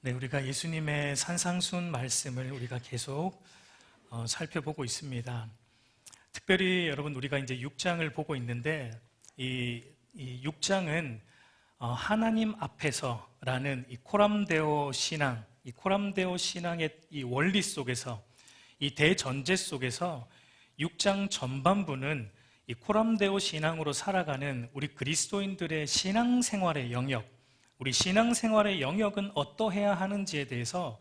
네, 우리가 예수님의 산상순 말씀을 우리가 계속 살펴보고 있습니다. 특별히 여러분 우리가 이제 6장을 보고 있는데 이 6장은 하나님 앞에서라는 이 코람데오 신앙, 이 코람데오 신앙의 이 원리 속에서 이 대전제 속에서 6장 전반부는 이 코람데오 신앙으로 살아가는 우리 그리스도인들의 신앙생활의 영역, 우리 신앙생활의 영역은 어떠해야 하는지에 대해서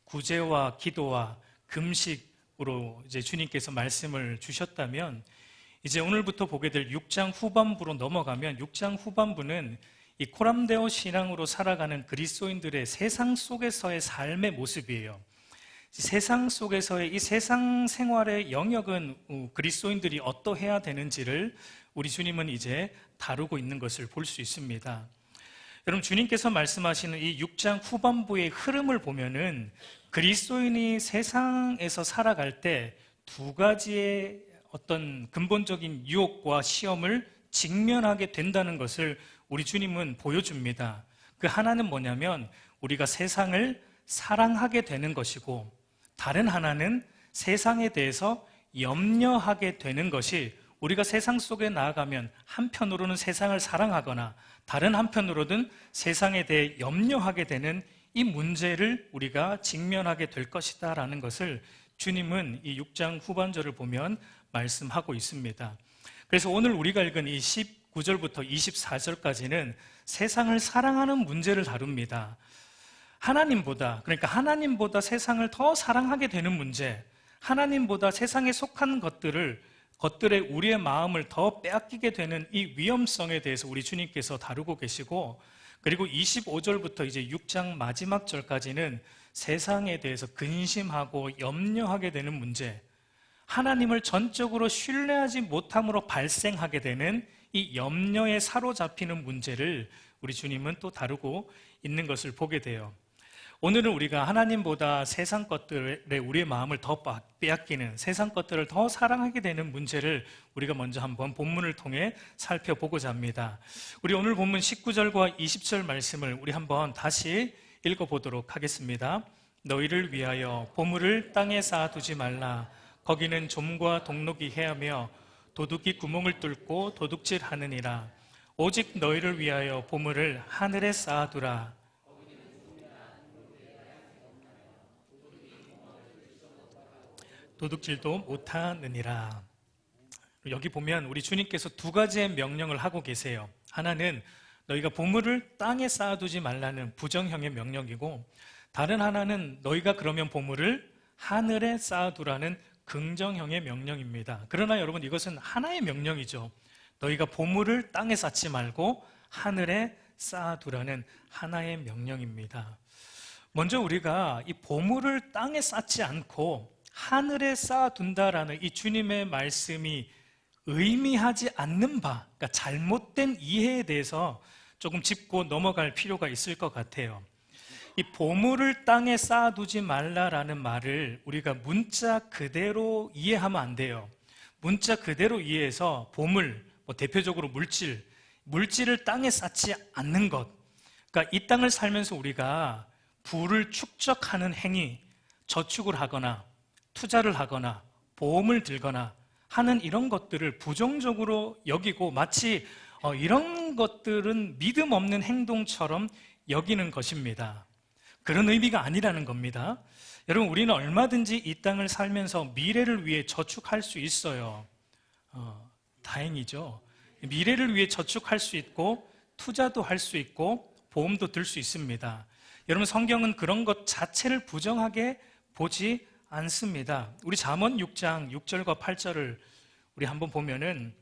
구제와 기도와 금식으로 이제 주님께서 말씀을 주셨다면, 이제 오늘부터 보게 될 6장 후반부로 넘어가면 6장 후반부는 이 코람데오 신앙으로 살아가는 그리스도인들의 세상 속에서의 삶의 모습이에요. 세상 속에서의 이 세상 생활의 영역은 그리스도인들이 어떠해야 되는지를 우리 주님은 이제 다루고 있는 것을 볼 수 있습니다. 여러분, 주님께서 말씀하시는 이 6장 후반부의 흐름을 보면은 그리스도인이 세상에서 살아갈 때 두 가지의 어떤 근본적인 유혹과 시험을 직면하게 된다는 것을 우리 주님은 보여줍니다. 그 하나는 뭐냐면 우리가 세상을 사랑하게 되는 것이고, 다른 하나는 세상에 대해서 염려하게 되는 것이, 우리가 세상 속에 나아가면 한편으로는 세상을 사랑하거나 다른 한편으로는 세상에 대해 염려하게 되는 이 문제를 우리가 직면하게 될 것이다 라는 것을 주님은 이 6장 후반절을 보면 말씀하고 있습니다. 그래서 오늘 우리가 읽은 이 19절부터 24절까지는 세상을 사랑하는 문제를 다룹니다. 그러니까 하나님보다 세상을 더 사랑하게 되는 문제, 하나님보다 세상에 속한 것들에 우리의 마음을 더 빼앗기게 되는 이 위험성에 대해서 우리 주님께서 다루고 계시고, 그리고 25절부터 이제 6장 마지막 절까지는 세상에 대해서 근심하고 염려하게 되는 문제, 하나님을 전적으로 신뢰하지 못함으로 발생하게 되는 이 염려에 사로잡히는 문제를 우리 주님은 또 다루고 있는 것을 보게 돼요. 오늘은 우리가 하나님보다 세상 것들에 우리의 마음을 더 빼앗기는, 세상 것들을 더 사랑하게 되는 문제를 우리가 먼저 한번 본문을 통해 살펴보고자 합니다. 우리 오늘 본문 19절과 20절 말씀을 우리 한번 다시 읽어보도록 하겠습니다. 너희를 위하여 보물을 땅에 쌓아두지 말라. 거기는 좀과 동록이 해하며 도둑이 구멍을 뚫고 도둑질하느니라. 오직 너희를 위하여 보물을 하늘에 쌓아두라. 도둑질도 못하느니라. 여기 보면 우리 주님께서 두 가지의 명령을 하고 계세요. 하나는 너희가 보물을 땅에 쌓아두지 말라는 부정형의 명령이고, 다른 하나는 너희가 그러면 보물을 하늘에 쌓아두라는 긍정형의 명령입니다. 그러나 여러분, 이것은 하나의 명령이죠. 너희가 보물을 땅에 쌓지 말고 하늘에 쌓아두라는 하나의 명령입니다. 먼저 우리가 이 보물을 땅에 쌓지 않고 하늘에 쌓아둔다라는 이 주님의 말씀이 의미하지 않는 바, 그러니까 잘못된 이해에 대해서 조금 짚고 넘어갈 필요가 있을 것 같아요. 이 보물을 땅에 쌓아두지 말라라는 말을 우리가 문자 그대로 이해하면 안 돼요. 문자 그대로 이해해서 보물, 대표적으로 물질을 땅에 쌓지 않는 것, 그러니까 이 땅을 살면서 우리가 부를 축적하는 행위, 저축을 하거나 투자를 하거나 보험을 들거나 하는 이런 것들을 부정적으로 여기고 마치 이런 것들은 믿음 없는 행동처럼 여기는 것입니다. 그런 의미가 아니라는 겁니다. 여러분, 우리는 얼마든지 이 땅을 살면서 미래를 위해 저축할 수 있어요. 다행이죠. 미래를 위해 저축할 수 있고 투자도 할 수 있고 보험도 들 수 있습니다. 여러분, 성경은 그런 것 자체를 부정하게 보지 않습니다. 우리 잠언 6장 6절과 8절을 우리 한번 보면은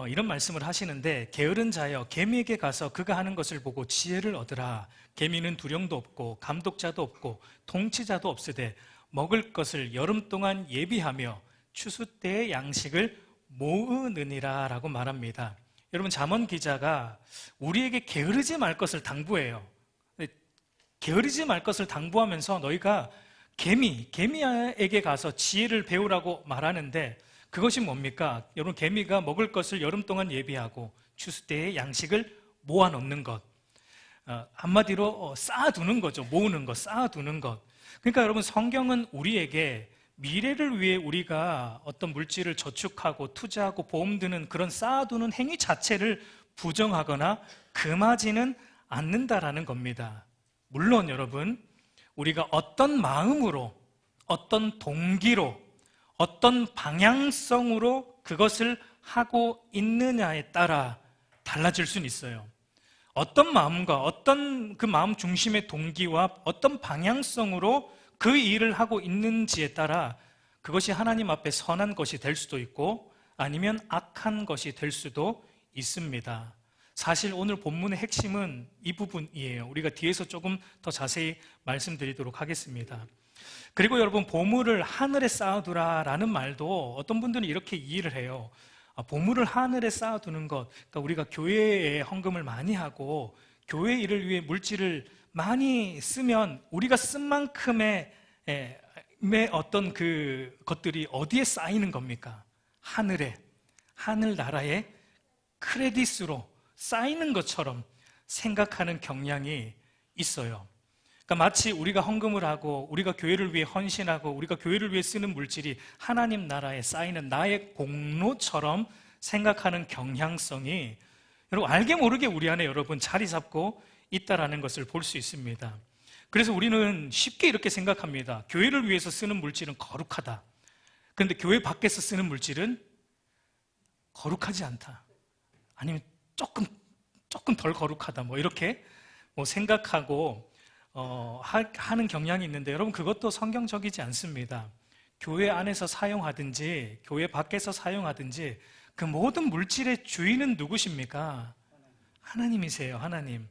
이런 말씀을 하시는데, 게으른 자여 개미에게 가서 그가 하는 것을 보고 지혜를 얻으라. 개미는 두령도 없고 감독자도 없고 통치자도 없으되 먹을 것을 여름 동안 예비하며 추수 때의 양식을 모으느니라 라고 말합니다. 여러분, 잠언 기자가 우리에게 게으르지 말 것을 당부해요. 게으르지 말 것을 당부하면서 너희가 개미에게 가서 지혜를 배우라고 말하는데, 그것이 뭡니까? 여러분, 개미가 먹을 것을 여름 동안 예비하고 추수 때의 양식을 모아놓는 것. 한마디로 쌓아두는 거죠. 모으는 것, 쌓아두는 것. 그러니까 여러분, 성경은 우리에게 미래를 위해 우리가 어떤 물질을 저축하고 투자하고 보험 드는 그런 쌓아두는 행위 자체를 부정하거나 금하지는 않는다라는 겁니다. 물론 여러분, 우리가 어떤 마음으로, 어떤 동기로, 어떤 방향성으로 그것을 하고 있느냐에 따라 달라질 수는 있어요. 어떤 마음과 어떤 그 마음 중심의 동기와 어떤 방향성으로 그 일을 하고 있는지에 따라 그것이 하나님 앞에 선한 것이 될 수도 있고 아니면 악한 것이 될 수도 있습니다. 사실 오늘 본문의 핵심은 이 부분이에요. 우리가 뒤에서 조금 더 자세히 말씀드리도록 하겠습니다. 그리고 여러분, 보물을 하늘에 쌓아두라라는 말도 어떤 분들은 이렇게 이해를 해요. 보물을 하늘에 쌓아두는 것, 그러니까 우리가 교회에 헌금을 많이 하고 교회 일을 위해 물질을 많이 쓰면 우리가 쓴 만큼의 어떤 그 것들이 어디에 쌓이는 겁니까? 하늘에, 하늘나라의 크레딧으로 쌓이는 것처럼 생각하는 경향이 있어요. 그러니까 마치 우리가 헌금을 하고 우리가 교회를 위해 헌신하고 우리가 교회를 위해 쓰는 물질이 하나님 나라에 쌓이는 나의 공로처럼 생각하는 경향성이 여러분, 알게 모르게 우리 안에 여러분 자리 잡고 있다라는 것을 볼 수 있습니다. 그래서 우리는 쉽게 이렇게 생각합니다. 교회를 위해서 쓰는 물질은 거룩하다. 그런데 교회 밖에서 쓰는 물질은 거룩하지 않다. 아니면 조금 덜 거룩하다. 뭐 이렇게 생각하고 하는 경향이 있는데 여러분, 그것도 성경적이지 않습니다. 교회 안에서 사용하든지 교회 밖에서 사용하든지 그 모든 물질의 주인은 누구십니까? 하나님이세요. 하나님.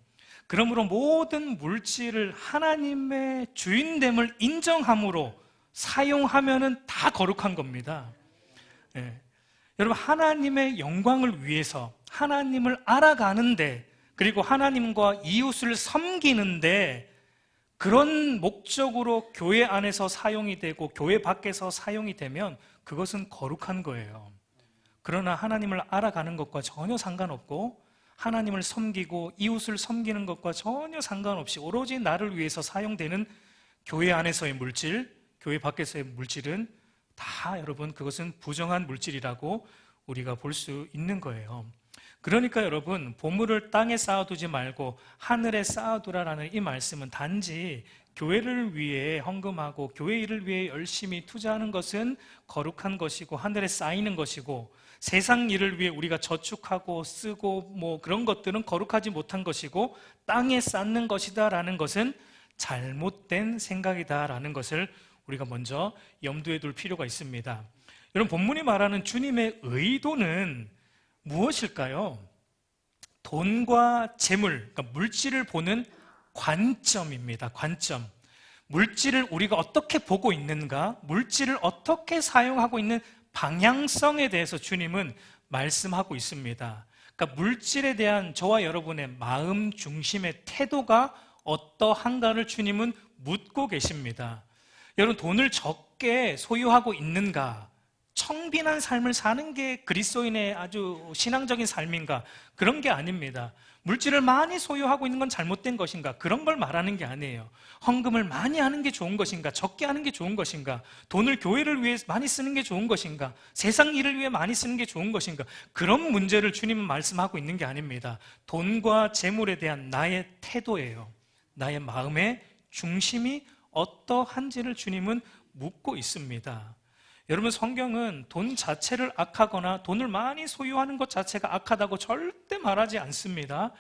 그러므로 모든 물질을 하나님의 주인됨을 인정함으로 사용하면은 다 거룩한 겁니다. 네. 여러분, 하나님의 영광을 위해서 하나님을 알아가는데 그리고 하나님과 이웃을 섬기는데 그런 목적으로 교회 안에서 사용이 되고 교회 밖에서 사용이 되면 그것은 거룩한 거예요. 그러나 하나님을 알아가는 것과 전혀 상관없고 하나님을 섬기고 이웃을 섬기는 것과 전혀 상관없이 오로지 나를 위해서 사용되는 교회 안에서의 물질, 교회 밖에서의 물질은 다 여러분, 그것은 부정한 물질이라고 우리가 볼 수 있는 거예요. 그러니까 여러분, 보물을 땅에 쌓아두지 말고 하늘에 쌓아두라라는 이 말씀은 단지 교회를 위해 헌금하고 교회 일을 위해 열심히 투자하는 것은 거룩한 것이고 하늘에 쌓이는 것이고 세상 일을 위해 우리가 저축하고 쓰고 그런 것들은 거룩하지 못한 것이고 땅에 쌓는 것이다라는 것은 잘못된 생각이다라는 것을 우리가 먼저 염두에 둘 필요가 있습니다. 여러분, 본문이 말하는 주님의 의도는 무엇일까요? 돈과 재물, 그러니까 물질을 보는 관점입니다. 관점. 물질을 우리가 어떻게 보고 있는가, 물질을 어떻게 사용하고 있는 방향성에 대해서 주님은 말씀하고 있습니다. 그러니까 물질에 대한 저와 여러분의 마음 중심의 태도가 어떠한가를 주님은 묻고 계십니다. 여러분, 돈을 적게 소유하고 있는가? 청빈한 삶을 사는 게 그리스도인의 아주 신앙적인 삶인가? 그런 게 아닙니다. 물질을 많이 소유하고 있는 건 잘못된 것인가? 그런 걸 말하는 게 아니에요. 헌금을 많이 하는 게 좋은 것인가? 적게 하는 게 좋은 것인가? 돈을 교회를 위해 많이 쓰는 게 좋은 것인가? 세상 일을 위해 많이 쓰는 게 좋은 것인가? 그런 문제를 주님은 말씀하고 있는 게 아닙니다. 돈과 재물에 대한 나의 태도예요. 나의 마음의 중심이 어떠한지를 주님은 묻고 있습니다. 여러분, 성경은 돈 자체를 악하거나 돈을 많이 소유하는 것 자체가 악하다고 절대 말하지 않습니다.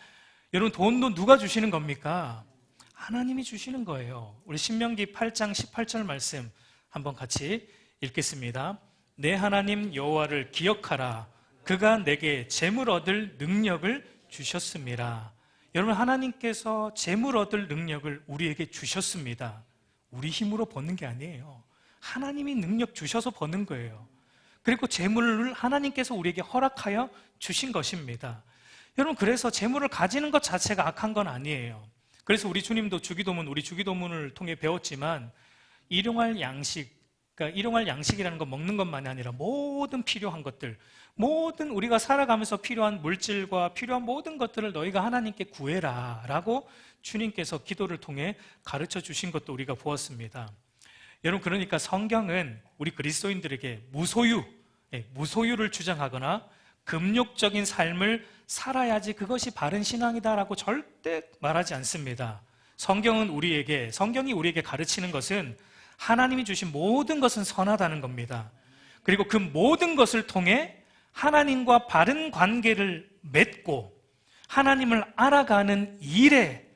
여러분, 돈도 누가 주시는 겁니까? 하나님이 주시는 거예요. 우리 신명기 8장 18절 말씀 한번 같이 읽겠습니다. 내 하나님 여호와를 기억하라. 그가 내게 재물 얻을 능력을 주셨습니다. 여러분, 하나님께서 재물 얻을 능력을 우리에게 주셨습니다. 우리 힘으로 버는 게 아니에요. 하나님이 능력 주셔서 버는 거예요. 그리고 재물을 하나님께서 우리에게 허락하여 주신 것입니다. 여러분, 그래서 재물을 가지는 것 자체가 악한 건 아니에요. 그래서 우리 주님도 주기도문, 우리 주기도문을 통해 배웠지만 일용할 양식, 그러니까 일용할 양식이라는 건 먹는 것만이 아니라 모든 필요한 것들, 모든 우리가 살아가면서 필요한 물질과 필요한 모든 것들을 너희가 하나님께 구해라 라고 주님께서 기도를 통해 가르쳐 주신 것도 우리가 보았습니다. 여러분, 그러니까 성경은 우리 그리스도인들에게 무소유를 주장하거나 금욕적인 삶을 살아야지 그것이 바른 신앙이다라고 절대 말하지 않습니다. 성경이 우리에게 가르치는 것은 하나님이 주신 모든 것은 선하다는 겁니다. 그리고 그 모든 것을 통해 하나님과 바른 관계를 맺고 하나님을 알아가는 일에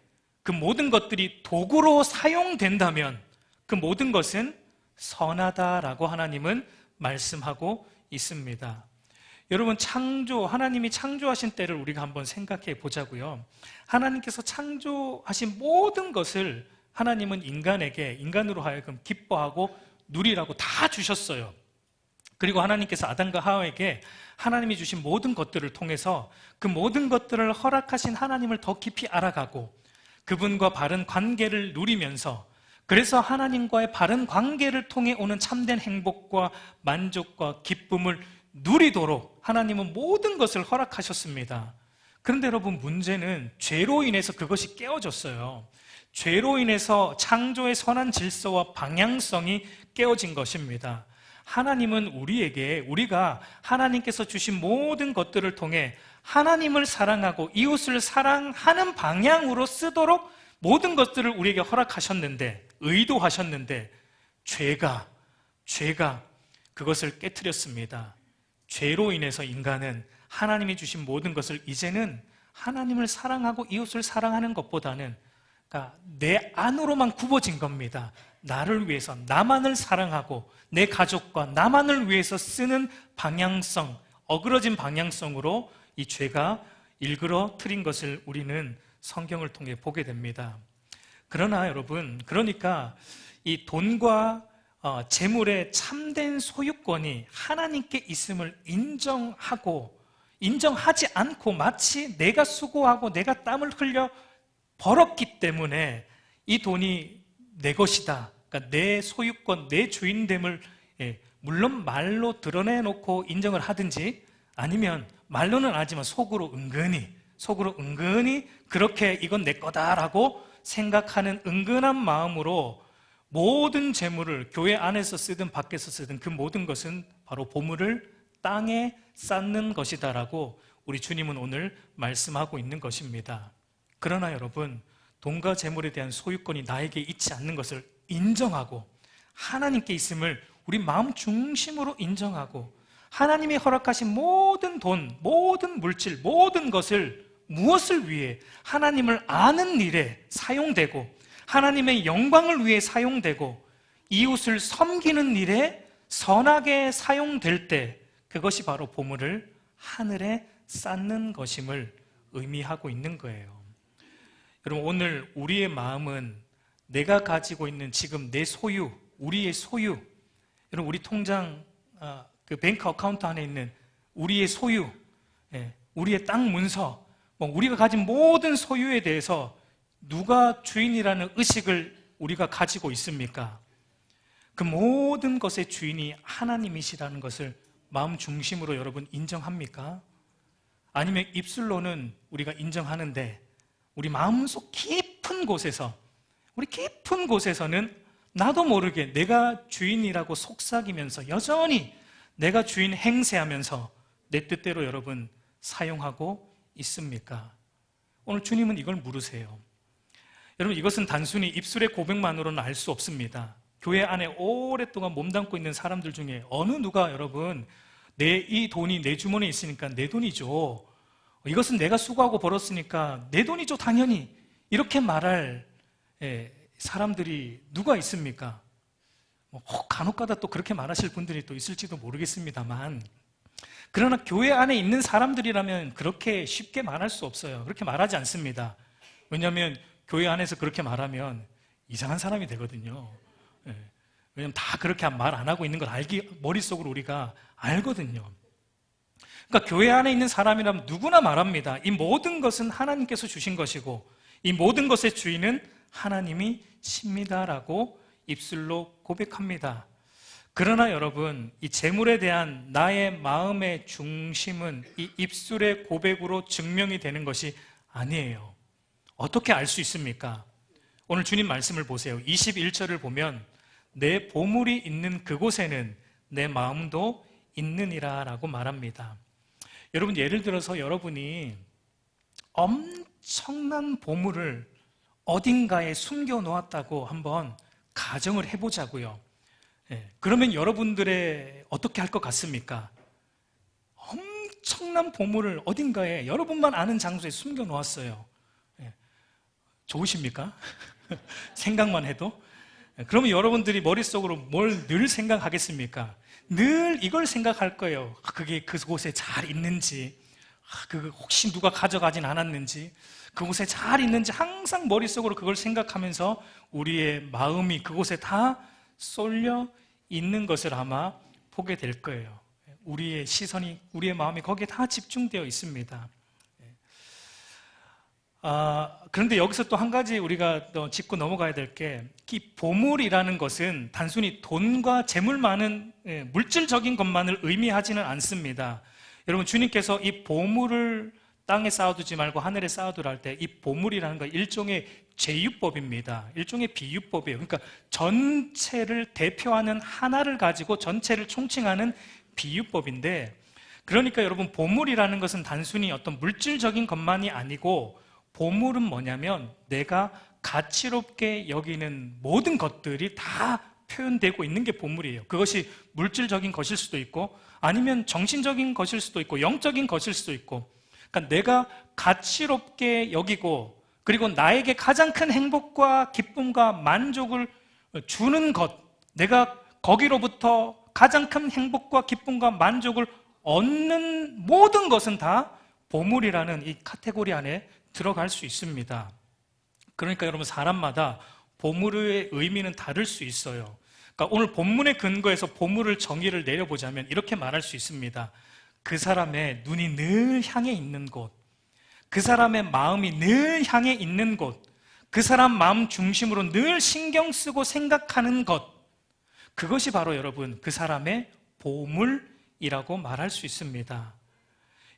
그 모든 것들이 도구로 사용된다면 그 모든 것은 선하다라고 하나님은 말씀하고 있습니다. 여러분, 하나님이 창조하신 때를 우리가 한번 생각해 보자고요. 하나님께서 창조하신 모든 것을 하나님은 인간으로 하여금 기뻐하고 누리라고 다 주셨어요. 그리고 하나님께서 아담과 하와에게 하나님이 주신 모든 것들을 통해서 그 모든 것들을 허락하신 하나님을 더 깊이 알아가고 그분과 바른 관계를 누리면서, 그래서 하나님과의 바른 관계를 통해 오는 참된 행복과 만족과 기쁨을 누리도록 하나님은 모든 것을 허락하셨습니다. 그런데 여러분, 문제는 죄로 인해서 그것이 깨어졌어요. 죄로 인해서 창조의 선한 질서와 방향성이 깨어진 것입니다. 하나님은 우리가 하나님께서 주신 모든 것들을 통해 하나님을 사랑하고 이웃을 사랑하는 방향으로 쓰도록 모든 것들을 우리에게 허락하셨는데, 의도하셨는데 죄가 그것을 깨트렸습니다. 죄로 인해서 인간은 하나님이 주신 모든 것을 이제는 하나님을 사랑하고 이웃을 사랑하는 것보다는 내 안으로만 굽어진 겁니다. 나를 위해서 나만을 사랑하고 내 가족과 나만을 위해서 쓰는 방향성, 어그러진 방향성으로 이 죄가 일그러뜨린 것을 우리는 성경을 통해 보게 됩니다. 그러나 여러분, 그러니까 이 돈과 재물의 참된 소유권이 하나님께 있음을 인정하지 않고 마치 내가 수고하고 내가 땀을 흘려 벌었기 때문에 이 돈이 내 것이다, 그러니까 내 소유권, 내 주인됨을 물론 말로 드러내놓고 인정을 하든지, 아니면 말로는 안 하지만 속으로 은근히 그렇게 이건 내 거다라고 생각하는 은근한 마음으로 모든 재물을 교회 안에서 쓰든 밖에서 쓰든 그 모든 것은 바로 보물을 땅에 쌓는 것이다라고 우리 주님은 오늘 말씀하고 있는 것입니다. 그러나 여러분, 돈과 재물에 대한 소유권이 나에게 있지 않는 것을 인정하고 하나님께 있음을 우리 마음 중심으로 인정하고 하나님이 허락하신 모든 돈, 모든 물질, 모든 것을 무엇을 위해? 하나님을 아는 일에 사용되고 하나님의 영광을 위해 사용되고 이웃을 섬기는 일에 선하게 사용될 때 그것이 바로 보물을 하늘에 쌓는 것임을 의미하고 있는 거예요. 여러분, 오늘 우리의 마음은 내가 가지고 있는 지금 내 소유, 우리의 소유, 여러분, 우리 통장 그 뱅크 어카운트 안에 있는 우리의 소유, 우리의 땅 문서, 우리가 가진 모든 소유에 대해서 누가 주인이라는 의식을 우리가 가지고 있습니까? 그 모든 것의 주인이 하나님이시라는 것을 마음 중심으로 여러분 인정합니까? 아니면 입술로는 우리가 인정하는데 우리 마음속 깊은 곳에서는 나도 모르게 내가 주인이라고 속삭이면서 여전히 내가 주인 행세하면서 내 뜻대로 여러분 사용하고 있습니까? 오늘 주님은 이걸 물으세요. 여러분, 이것은 단순히 입술의 고백만으로는 알 수 없습니다. 교회 안에 오랫동안 몸담고 있는 사람들 중에 어느 누가 여러분 이 돈이 내 주머니에 있으니까 내 돈이죠, 이것은 내가 수고하고 벌었으니까 내 돈이죠 당연히, 이렇게 말할 사람들이 누가 있습니까? 간혹가다 또 그렇게 말하실 분들이 또 있을지도 모르겠습니다만, 그러나 교회 안에 있는 사람들이라면 그렇게 쉽게 말할 수 없어요. 그렇게 말하지 않습니다. 왜냐하면 교회 안에서 그렇게 말하면 이상한 사람이 되거든요. 왜냐하면 다 그렇게 말 안 하고 있는 걸 머릿속으로 우리가 알거든요. 그러니까 교회 안에 있는 사람이라면 누구나 말합니다. 이 모든 것은 하나님께서 주신 것이고 이 모든 것의 주인은 하나님이십니다라고 입술로 고백합니다. 그러나 여러분, 이 재물에 대한 나의 마음의 중심은 이 입술의 고백으로 증명이 되는 것이 아니에요. 어떻게 알 수 있습니까? 오늘 주님 말씀을 보세요. 21절을 보면 내 보물이 있는 그곳에는 내 마음도 있느니라 라고 말합니다. 여러분, 예를 들어서 여러분이 엄청난 보물을 어딘가에 숨겨 놓았다고 한번 가정을 해보자고요. 그러면 여러분들의 어떻게 할 것 같습니까? 엄청난 보물을 어딘가에 여러분만 아는 장소에 숨겨 놓았어요. 좋으십니까? 생각만 해도? 그러면 여러분들이 머릿속으로 뭘 늘 생각하겠습니까? 늘 이걸 생각할 거예요. 그게 그곳에 잘 있는지, 혹시 누가 가져가진 않았는지, 그곳에 잘 있는지 항상 머릿속으로 그걸 생각하면서 우리의 마음이 그곳에 다 쏠려 있는 것을 아마 보게 될 거예요. 우리의 시선이, 우리의 마음이 거기에 다 집중되어 있습니다. 그런데 여기서 또 한 가지 우리가 또 짚고 넘어가야 될 게, 이 보물이라는 것은 단순히 돈과 재물 많은 물질적인 것만을 의미하지는 않습니다. 여러분, 주님께서 이 보물을 땅에 쌓아두지 말고 하늘에 쌓아두라 할 때 이 보물이라는 건 일종의 제유법입니다. 일종의 비유법이에요. 그러니까 전체를 대표하는 하나를 가지고 전체를 총칭하는 비유법인데, 그러니까 여러분, 보물이라는 것은 단순히 어떤 물질적인 것만이 아니고, 보물은 뭐냐면 내가 가치롭게 여기는 모든 것들이 다 표현되고 있는 게 보물이에요. 그것이 물질적인 것일 수도 있고, 아니면 정신적인 것일 수도 있고, 영적인 것일 수도 있고, 그러니까 내가 가치롭게 여기고, 그리고 나에게 가장 큰 행복과 기쁨과 만족을 주는 것, 내가 거기로부터 가장 큰 행복과 기쁨과 만족을 얻는 모든 것은 다 보물이라는 이 카테고리 안에 들어갈 수 있습니다. 그러니까 여러분, 사람마다 보물의 의미는 다를 수 있어요. 그러니까 오늘 본문의 근거에서 보물을 정의를 내려보자면 이렇게 말할 수 있습니다. 그 사람의 눈이 늘 향해 있는 곳, 그 사람의 마음이 늘 향해 있는 곳, 그 사람 마음 중심으로 늘 신경 쓰고 생각하는 것, 그것이 바로 여러분 그 사람의 보물이라고 말할 수 있습니다.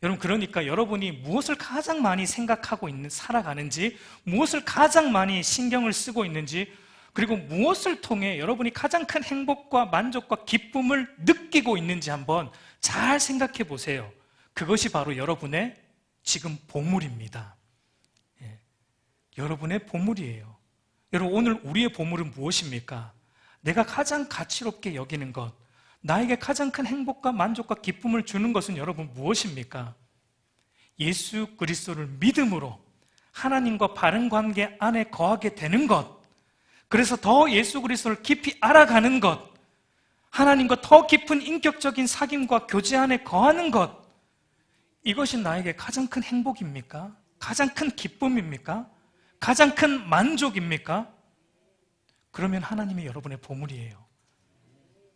여러분, 그러니까 여러분이 무엇을 가장 많이 생각하고 살아가는지, 무엇을 가장 많이 신경을 쓰고 있는지, 그리고 무엇을 통해 여러분이 가장 큰 행복과 만족과 기쁨을 느끼고 있는지 한번 잘 생각해 보세요. 그것이 바로 여러분의 지금 보물입니다. 여러분의 보물이에요. 여러분, 오늘 우리의 보물은 무엇입니까? 내가 가장 가치롭게 여기는 것, 나에게 가장 큰 행복과 만족과 기쁨을 주는 것은 여러분 무엇입니까? 예수 그리스도를 믿음으로 하나님과 바른 관계 안에 거하게 되는 것, 그래서 더 예수 그리스도를 깊이 알아가는 것, 하나님과 더 깊은 인격적인 사귐과 교제 안에 거하는 것, 이것이 나에게 가장 큰 행복입니까? 가장 큰 기쁨입니까? 가장 큰 만족입니까? 그러면 하나님이 여러분의 보물이에요.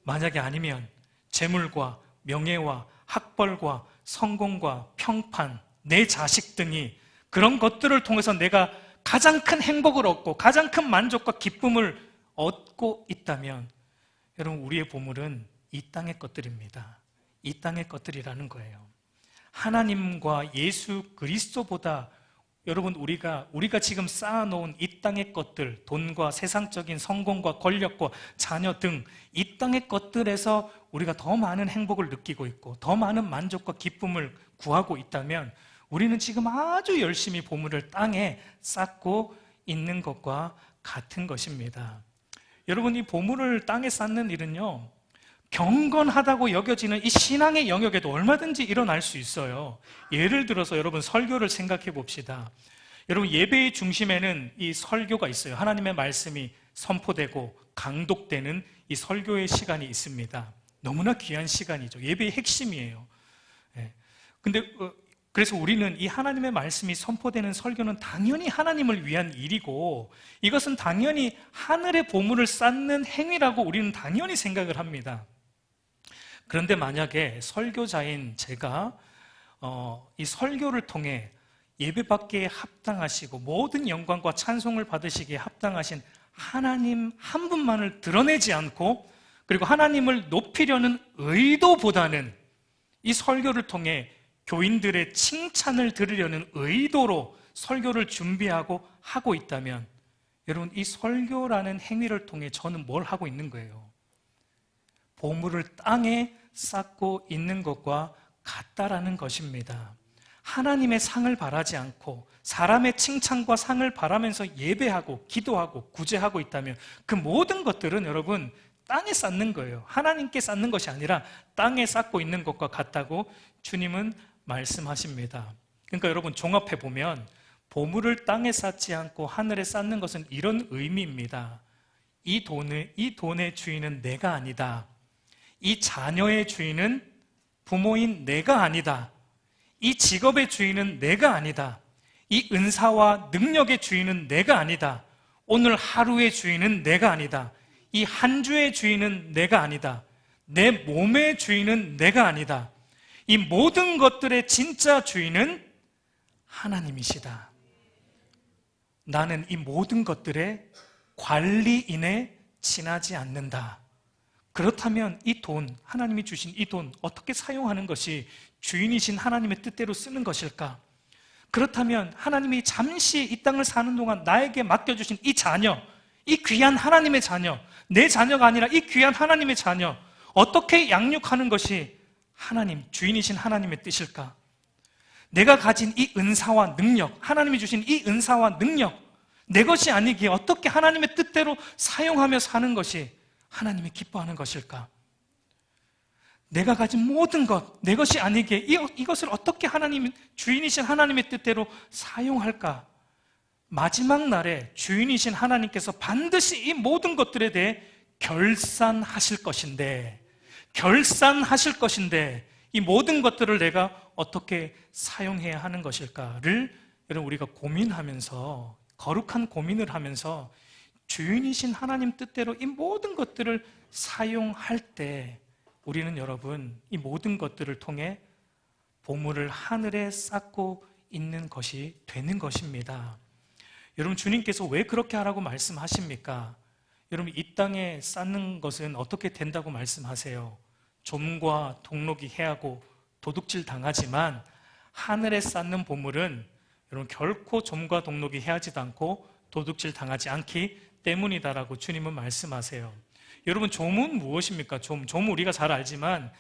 만약에 아니면 재물과 명예와 학벌과 성공과 평판, 내 자식 등이 그런 것들을 통해서 내가 가장 큰 행복을 얻고 가장 큰 만족과 기쁨을 얻고 있다면, 여러분, 우리의 보물은 이 땅의 것들입니다. 이 땅의 것들이라는 거예요. 하나님과 예수 그리스도보다 여러분, 우리가 지금 쌓아놓은 이 땅의 것들, 돈과 세상적인 성공과 권력과 자녀 등 이 땅의 것들에서 우리가 더 많은 행복을 느끼고 있고 더 많은 만족과 기쁨을 구하고 있다면, 우리는 지금 아주 열심히 보물을 땅에 쌓고 있는 것과 같은 것입니다. 여러분, 이 보물을 땅에 쌓는 일은요, 경건하다고 여겨지는 이 신앙의 영역에도 얼마든지 일어날 수 있어요. 예를 들어서 여러분, 설교를 생각해 봅시다. 여러분, 예배의 중심에는 이 설교가 있어요. 하나님의 말씀이 선포되고 강독되는 이 설교의 시간이 있습니다. 너무나 귀한 시간이죠. 예배의 핵심이에요. 근데 그래서 우리는 이 하나님의 말씀이 선포되는 설교는 당연히 하나님을 위한 일이고, 이것은 당연히 하늘의 보물을 쌓는 행위라고 우리는 당연히 생각을 합니다. 그런데 만약에 설교자인 제가 이 설교를 통해 예배받기에 합당하시고 모든 영광과 찬송을 받으시기에 합당하신 하나님 한 분만을 드러내지 않고 그리고 하나님을 높이려는 의도보다는 이 설교를 통해 교인들의 칭찬을 들으려는 의도로 설교를 준비하고 하고 있다면 여러분, 이 설교라는 행위를 통해 저는 뭘 하고 있는 거예요? 보물을 땅에 쌓고 있는 것과 같다라는 것입니다. 하나님의 상을 바라지 않고 사람의 칭찬과 상을 바라면서 예배하고 기도하고 구제하고 있다면 그 모든 것들은 여러분 땅에 쌓는 거예요. 하나님께 쌓는 것이 아니라 땅에 쌓고 있는 것과 같다고 주님은 말씀하십니다. 그러니까 여러분, 종합해 보면 보물을 땅에 쌓지 않고 하늘에 쌓는 것은 이런 의미입니다. 이 돈의 주인은 내가 아니다. 이 자녀의 주인은 부모인 내가 아니다. 이 직업의 주인은 내가 아니다. 이 은사와 능력의 주인은 내가 아니다. 오늘 하루의 주인은 내가 아니다. 이 한 주의 주인은 내가 아니다. 내 몸의 주인은 내가 아니다. 이 모든 것들의 진짜 주인은 하나님이시다. 나는 이 모든 것들의 관리인에 지나지 않는다. 그렇다면 이 돈, 하나님이 주신 이 돈 어떻게 사용하는 것이 주인이신 하나님의 뜻대로 쓰는 것일까? 그렇다면 하나님이 잠시 이 땅을 사는 동안 나에게 맡겨주신 이 자녀, 이 귀한 하나님의 자녀, 내 자녀가 아니라 이 귀한 하나님의 자녀, 어떻게 양육하는 것이 하나님, 주인이신 하나님의 뜻일까? 내가 가진 이 은사와 능력, 하나님이 주신 이 은사와 능력, 내 것이 아니기에 어떻게 하나님의 뜻대로 사용하며 사는 것이 하나님이 기뻐하는 것일까? 내가 가진 모든 것, 내 것이 아니기에 이것을 어떻게 하나님, 주인이신 하나님의 뜻대로 사용할까? 마지막 날에 주인이신 하나님께서 반드시 이 모든 것들에 대해 결산하실 것인데 이 모든 것들을 내가 어떻게 사용해야 하는 것일까를 여러분, 우리가 고민하면서, 거룩한 고민을 하면서 주인이신 하나님 뜻대로 이 모든 것들을 사용할 때 우리는 여러분, 이 모든 것들을 통해 보물을 하늘에 쌓고 있는 것이 되는 것입니다. 여러분, 주님께서 왜 그렇게 하라고 말씀하십니까? 여러분, 이 땅에 쌓는 것은 어떻게 된다고 말씀하세요? 좀과 동록이 해하고 도둑질 당하지만 하늘에 쌓는 보물은 여러분 결코 좀과 동록이 해하지도 않고 도둑질 당하지 않기 때문이다라고 주님은 말씀하세요. 여러분, 좀은 무엇입니까? 좀 우리가 잘 알지만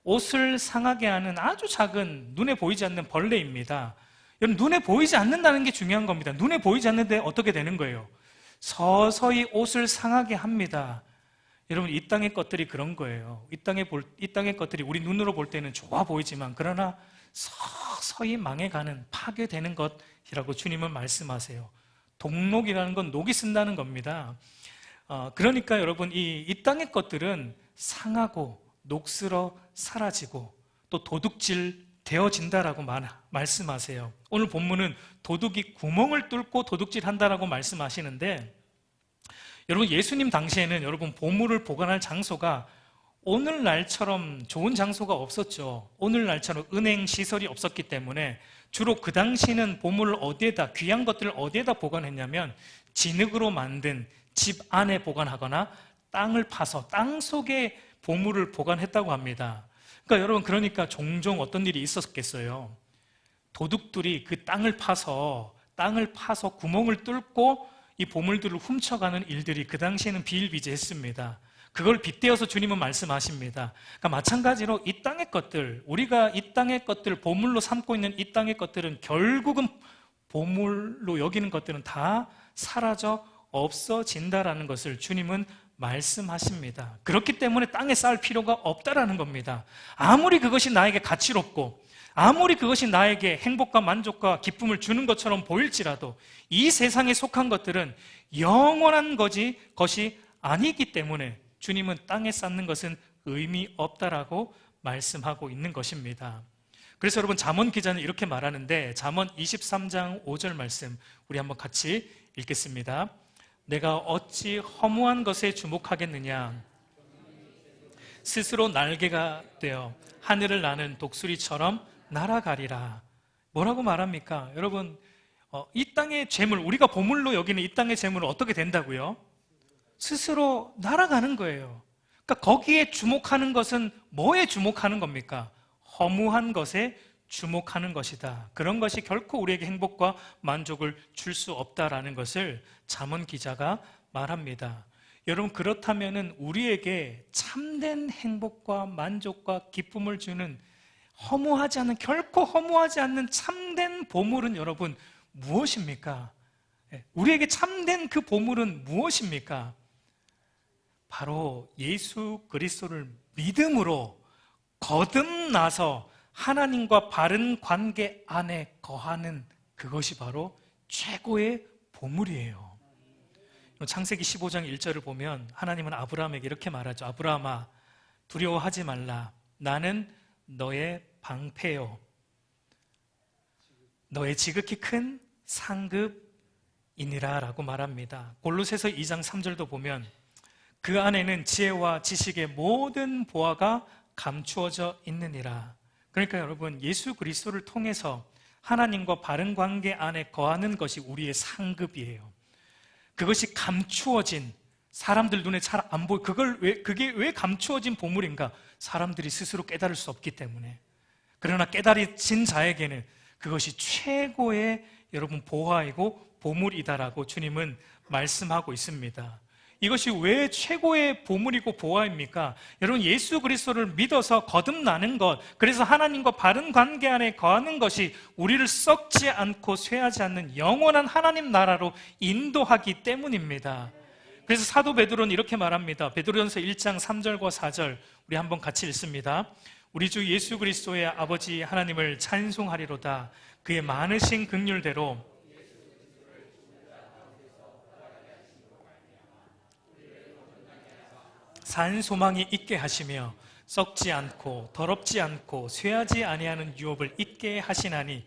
옷을 상하게 하는 아주 작은 눈에 보이지 않는 벌레입니다. 여러분, 눈에 보이지 않는다는 게 중요한 겁니다. 눈에 보이지 않는데 어떻게 되는 거예요? 서서히 옷을 상하게 합니다. 여러분, 이 땅의 것들이 그런 거예요. 이 땅의 것들이 우리 눈으로 볼 때는 좋아 보이지만 그러나 서서히 망해가는, 파괴되는 것이라고 주님은 말씀하세요. 동록이라는 건 녹이 쓴다는 겁니다. 그러니까 여러분, 이 땅의 것들은 상하고 녹슬어 사라지고 또 도둑질 되어진다라고 말씀하세요. 오늘 본문은 도둑이 구멍을 뚫고 도둑질한다라고 말씀하시는데, 여러분, 예수님 당시에는 여러분 보물을 보관할 장소가 오늘날처럼 좋은 장소가 없었죠. 오늘날처럼 은행 시설이 없었기 때문에 주로 그 당시는 보물을 어디에다, 귀한 것들을 어디에다 보관했냐면 진흙으로 만든 집 안에 보관하거나 땅을 파서 땅 속에 보물을 보관했다고 합니다. 그러니까 여러분, 그러니까 종종 어떤 일이 있었겠어요? 도둑들이 그 땅을 파서 구멍을 뚫고 이 보물들을 훔쳐가는 일들이 그 당시에는 비일비재했습니다. 그걸 빗대어서 주님은 말씀하십니다. 그러니까 마찬가지로 이 땅의 것들, 우리가 이 땅의 것들, 보물로 삼고 있는 이 땅의 것들은 결국은 보물로 여기는 것들은 다 사라져 없어진다라는 것을 주님은 말씀하십니다. 그렇기 때문에 땅에 쌓을 필요가 없다라는 겁니다. 아무리 그것이 나에게 가치롭고 아무리 그것이 나에게 행복과 만족과 기쁨을 주는 것처럼 보일지라도 이 세상에 속한 것들은 영원한 것이 아니기 때문에 주님은 땅에 쌓는 것은 의미 없다라고 말씀하고 있는 것입니다. 그래서 여러분, 잠언 기자는 이렇게 말하는데, 잠언 23장 5절 말씀 우리 한번 같이 읽겠습니다. 내가 어찌 허무한 것에 주목하겠느냐? 스스로 날개가 되어 하늘을 나는 독수리처럼 날아가리라. 뭐라고 말합니까? 여러분, 이 땅의 재물, 우리가 보물로 여기는 이 땅의 재물은 어떻게 된다고요? 스스로 날아가는 거예요. 그러니까 거기에 주목하는 것은 뭐에 주목하는 겁니까? 허무한 것에 주목하는 것이다. 그런 것이 결코 우리에게 행복과 만족을 줄 수 없다라는 것을 잠언 기자가 말합니다. 여러분, 그렇다면은 우리에게 참된 행복과 만족과 기쁨을 주는 결코 허무하지 않는 참된 보물은 여러분 무엇입니까? 우리에게 참된 그 보물은 무엇입니까? 바로 예수 그리스도를 믿음으로 거듭나서 하나님과 바른 관계 안에 거하는 그것이 바로 최고의 보물이에요. 창세기 15장 1절을 보면 하나님은 아브라함에게 이렇게 말하죠. 아브라함아, 두려워하지 말라. 나는 너의 방패요, 너의 지극히 큰 상급이니라 라고 말합니다. 골로새서 2장 3절도 보면 그 안에는 지혜와 지식의 모든 보화가 감추어져 있느니라. 그러니까 여러분, 예수 그리스도를 통해서 하나님과 바른 관계 안에 거하는 것이 우리의 상급이에요. 그것이 감추어진, 사람들 눈에 잘 안 보여. 그게 왜 감추어진 보물인가? 사람들이 스스로 깨달을 수 없기 때문에. 그러나 깨달아진 자에게는 그것이 최고의 여러분 보화이고 보물이다라고 주님은 말씀하고 있습니다. 이것이 왜 최고의 보물이고 보화입니까? 여러분, 예수 그리스도를 믿어서 거듭나는 것, 그래서 하나님과 바른 관계 안에 거하는 것이 우리를 썩지 않고 쇠하지 않는 영원한 하나님 나라로 인도하기 때문입니다. 그래서 사도 베드로는 이렇게 말합니다. 베드로전서 1장 3절과 4절 우리 한번 같이 읽습니다. 우리 주 예수 그리스도의 아버지 하나님을 찬송하리로다. 그의 많으신 긍휼대로 산 소망이 있게 하시며 썩지 않고 더럽지 않고 쇠하지 아니하는 유업을 있게 하시나니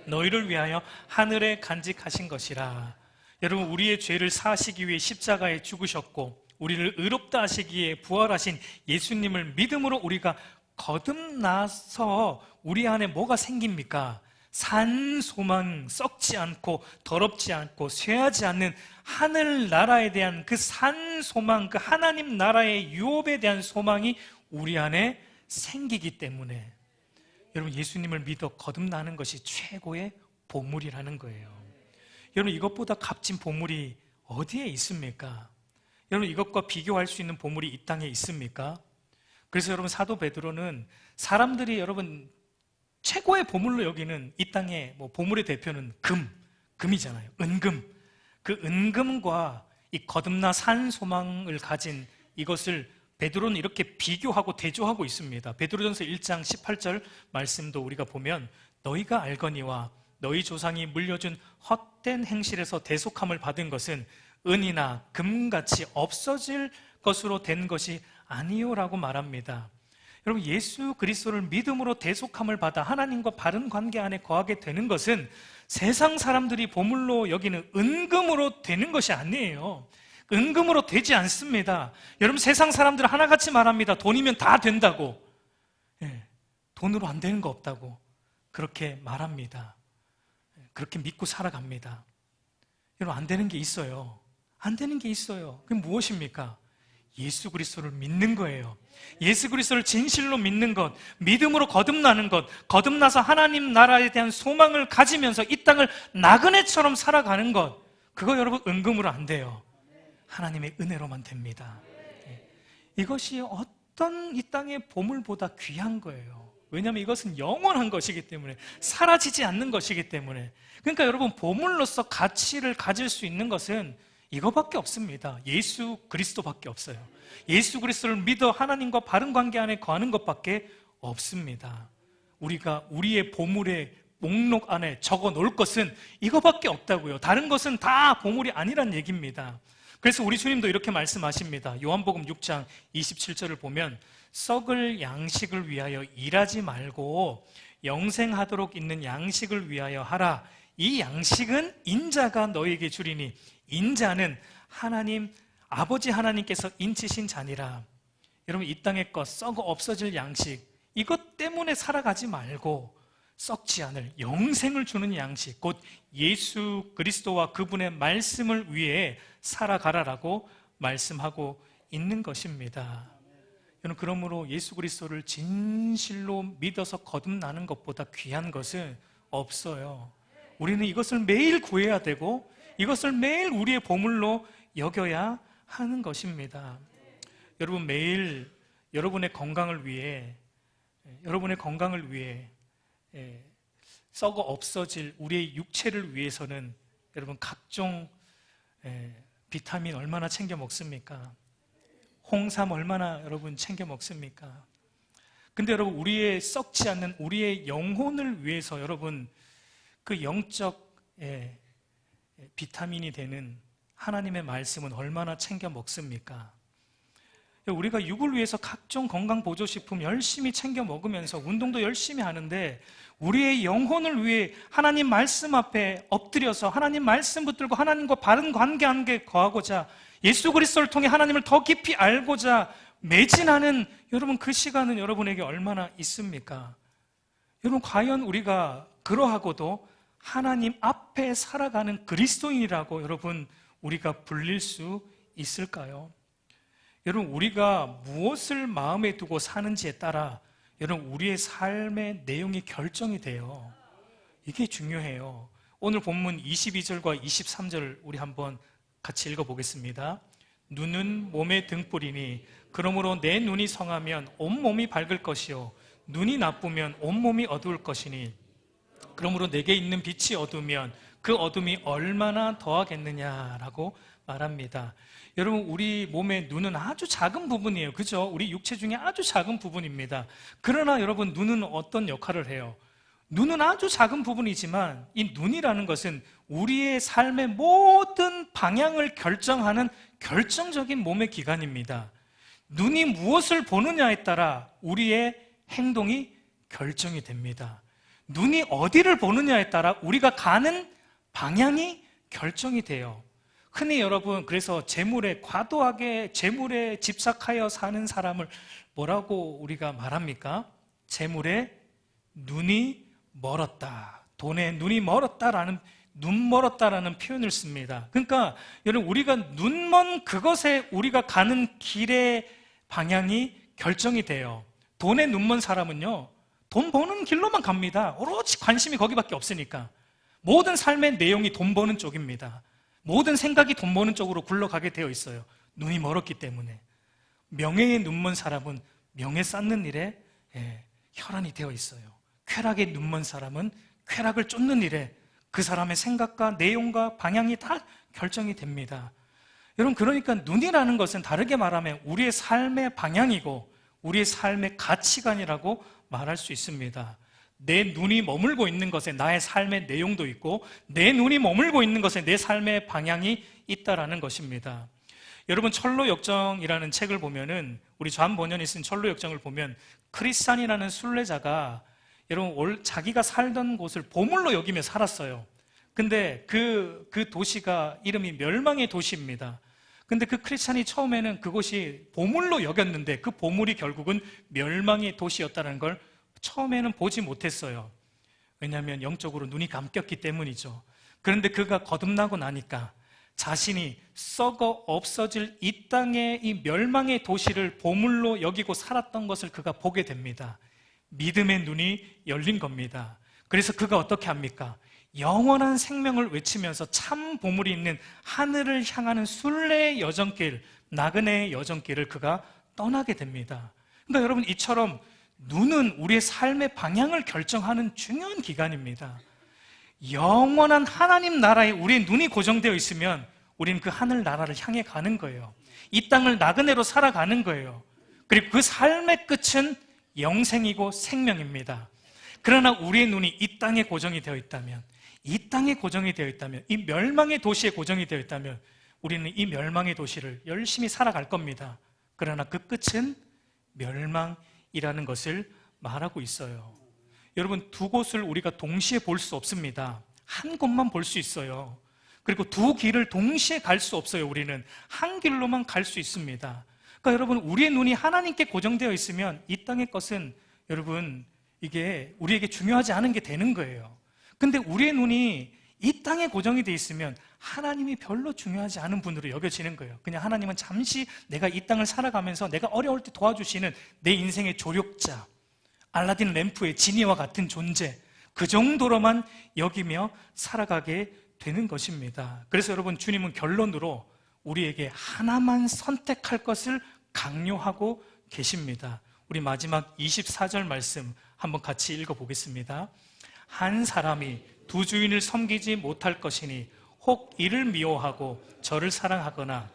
너희를 위하여 하늘에 간직하신 것이라. 여러분, 우리의 죄를 사하시기 위해 십자가에 죽으셨고 우리를 의롭다 하시기에 부활하신 예수님을 믿음으로 우리가 거듭나서 우리 안에 뭐가 생깁니까? 산 소망, 썩지 않고 더럽지 않고 쇠하지 않는 하늘나라에 대한 그 산 소망, 그 하나님 나라의 유업에 대한 소망이 우리 안에 생기기 때문에 여러분, 예수님을 믿어 거듭나는 것이 최고의 보물이라는 거예요. 여러분, 이것보다 값진 보물이 어디에 있습니까? 여러분, 이것과 비교할 수 있는 보물이 이 땅에 있습니까? 그래서 여러분, 사도 베드로는 사람들이 여러분 최고의 보물로 여기는 이 땅의 보물의 대표는 금이잖아요. 은금. 그 은금과 이 거듭나 산 소망을 가진 이것을 베드로는 이렇게 비교하고 대조하고 있습니다. 베드로전서 1장 18절 말씀도 우리가 보면 너희가 알거니와 너희 조상이 물려준 헛된 행실에서 대속함을 받은 것은 은이나 금같이 없어질 것으로 된 것이 아니요라고 말합니다. 여러분, 예수 그리스도를 믿음으로 대속함을 받아 하나님과 바른 관계 안에 거하게 되는 것은 세상 사람들이 보물로 여기는 은금으로 되는 것이 아니에요. 은금으로 되지 않습니다. 여러분, 세상 사람들은 하나같이 말합니다. 돈이면 다 된다고. 돈으로 안 되는 거 없다고 그렇게 말합니다. 그렇게 믿고 살아갑니다. 여러분, 안 되는 게 있어요. 안 되는 게 있어요. 그게 무엇입니까? 예수 그리스도를 믿는 거예요. 예수 그리스도를 진실로 믿는 것, 믿음으로 거듭나는 것, 거듭나서 하나님 나라에 대한 소망을 가지면서 이 땅을 나그네처럼 살아가는 것, 그거 여러분 은금으로 안 돼요. 하나님의 은혜로만 됩니다. 이것이 어떤 이 땅의 보물보다 귀한 거예요. 왜냐하면 이것은 영원한 것이기 때문에, 사라지지 않는 것이기 때문에. 그러니까 여러분, 보물로서 가치를 가질 수 있는 것은 이거밖에 없습니다. 예수 그리스도밖에 없어요. 예수 그리스도를 믿어 하나님과 바른 관계 안에 거하는 것밖에 없습니다. 우리가 우리의 보물의 목록 안에 적어 놓을 것은 이거밖에 없다고요. 다른 것은 다 보물이 아니란 얘기입니다. 그래서 우리 주님도 이렇게 말씀하십니다. 요한복음 6장 27절을 보면 썩을 양식을 위하여 일하지 말고 영생하도록 있는 양식을 위하여 하라. 이 양식은 인자가 너에게 주리니 인자는 하나님 아버지 하나님께서 인치신 자니라. 여러분, 이 땅의 것 썩어 없어질 양식, 이것 때문에 살아가지 말고 썩지 않을 영생을 주는 양식, 곧 예수 그리스도와 그분의 말씀을 위해 살아가라라고 말씀하고 있는 것입니다. 여러분, 그러므로 예수 그리스도를 진실로 믿어서 거듭나는 것보다 귀한 것은 없어요. 우리는 이것을 매일 구해야 되고 이것을 매일 우리의 보물로 여겨야 하는 것입니다. 여러분, 매일 여러분의 건강을 위해 썩어 없어질 우리의 육체를 위해서는 여러분, 각종 비타민 얼마나 챙겨 먹습니까? 홍삼 얼마나 여러분 챙겨 먹습니까? 근데 여러분, 우리의 썩지 않는 우리의 영혼을 위해서 여러분, 그 영적 비타민이 되는 하나님의 말씀은 얼마나 챙겨 먹습니까? 우리가 육을 위해서 각종 건강보조식품 열심히 챙겨 먹으면서 운동도 열심히 하는데 우리의 영혼을 위해 하나님 말씀 앞에 엎드려서 하나님 말씀 붙들고 하나님과 바른 관계 거하고자 예수 그리스도를 통해 하나님을 더 깊이 알고자 매진하는 여러분, 그 시간은 여러분에게 얼마나 있습니까? 여러분, 과연 우리가 그러하고도 하나님 앞에 살아가는 그리스도인이라고 여러분, 우리가 불릴 수 있을까요? 여러분, 우리가 무엇을 마음에 두고 사는지에 따라 여러분, 우리의 삶의 내용이 결정이 돼요. 이게 중요해요. 오늘 본문 22절과 23절 우리 한번 같이 읽어보겠습니다. 눈은 몸의 등불이니 그러므로 내 눈이 성하면 온몸이 밝을 것이요 눈이 나쁘면 온몸이 어두울 것이니 그러므로 내게 있는 빛이 어두우면 그 어둠이 얼마나 더하겠느냐라고 말합니다. 여러분, 우리 몸의 눈은 아주 작은 부분이에요. 그죠? 우리 육체 중에 아주 작은 부분입니다. 그러나 여러분, 눈은 어떤 역할을 해요? 눈은 아주 작은 부분이지만 이 눈이라는 것은 우리의 삶의 모든 방향을 결정하는 결정적인 몸의 기관입니다. 눈이 무엇을 보느냐에 따라 우리의 행동이 결정이 됩니다. 눈이 어디를 보느냐에 따라 우리가 가는 방향이 결정이 돼요. 흔히 여러분, 그래서 과도하게 재물에 집착하여 사는 사람을 뭐라고 우리가 말합니까? 재물에 눈이 멀었다, 돈에 눈이 멀었다라는, 눈 멀었다라는 표현을 씁니다. 그러니까 여러분, 우리가 눈먼 그것에 우리가 가는 길의 방향이 결정이 돼요. 돈에 눈먼 사람은요, 돈 버는 길로만 갑니다. 오로지 관심이 거기밖에 없으니까. 모든 삶의 내용이 돈 버는 쪽입니다. 모든 생각이 돈 버는 쪽으로 굴러가게 되어 있어요. 눈이 멀었기 때문에. 명예에 눈먼 사람은 명예 쌓는 일에 혈안이 되어 있어요. 쾌락에 눈먼 사람은 쾌락을 쫓는 일에 그 사람의 생각과 내용과 방향이 다 결정이 됩니다. 여러분, 그러니까 눈이라는 것은 다르게 말하면 우리의 삶의 방향이고 우리의 삶의 가치관이라고 말할 수 있습니다. 내 눈이 머물고 있는 것에 나의 삶의 내용도 있고 내 눈이 머물고 있는 것에 내 삶의 방향이 있다라는 것입니다. 여러분, 철로역정이라는 책을 보면은, 우리 좌한 번연이 쓴 철로역정을 보면 크리스찬이라는 순례자가 여러분, 자기가 살던 곳을 보물로 여기며 살았어요. 근데 그 도시가 이름이 멸망의 도시입니다. 근데 그 크리스찬이 처음에는 그곳이 보물로 여겼는데 그 보물이 결국은 멸망의 도시였다는 걸 처음에는 보지 못했어요. 왜냐하면 영적으로 눈이 감겼기 때문이죠. 그런데 그가 거듭나고 나니까 자신이 썩어 없어질 이 땅의 이 멸망의 도시를 보물로 여기고 살았던 것을 그가 보게 됩니다. 믿음의 눈이 열린 겁니다. 그래서 그가 어떻게 합니까? 영원한 생명을 외치면서 참 보물이 있는 하늘을 향하는 순례의 여정길, 나그네의 여정길을 그가 떠나게 됩니다. 그러니까 여러분, 이처럼 눈은 우리의 삶의 방향을 결정하는 중요한 기관입니다. 영원한 하나님 나라에 우리의 눈이 고정되어 있으면 우리는 그 하늘 나라를 향해 가는 거예요. 이 땅을 나그네로 살아가는 거예요. 그리고 그 삶의 끝은 영생이고 생명입니다. 그러나 우리의 눈이 이 땅에 고정이 되어 있다면, 이 땅에 고정이 되어 있다면, 이 멸망의 도시에 고정이 되어 있다면 우리는 이 멸망의 도시를 열심히 살아갈 겁니다. 그러나 그 끝은 멸망이라는 것을 말하고 있어요. 여러분, 두 곳을 우리가 동시에 볼 수 없습니다. 한 곳만 볼 수 있어요. 그리고 두 길을 동시에 갈 수 없어요. 우리는 한 길로만 갈 수 있습니다. 그러니까 여러분, 우리의 눈이 하나님께 고정되어 있으면 이 땅의 것은 여러분, 이게 우리에게 중요하지 않은 게 되는 거예요. 근데 우리의 눈이 이 땅에 고정이 돼 있으면 하나님이 별로 중요하지 않은 분으로 여겨지는 거예요. 그냥 하나님은 잠시 내가 이 땅을 살아가면서 내가 어려울 때 도와주시는 내 인생의 조력자, 알라딘 램프의 지니와 같은 존재, 그 정도로만 여기며 살아가게 되는 것입니다. 그래서 여러분, 주님은 결론으로 우리에게 하나만 선택할 것을 강요하고 계십니다. 우리 마지막 24절 말씀 한번 같이 읽어보겠습니다. 한 사람이 두 주인을 섬기지 못할 것이니 혹 이를 미워하고 저를 사랑하거나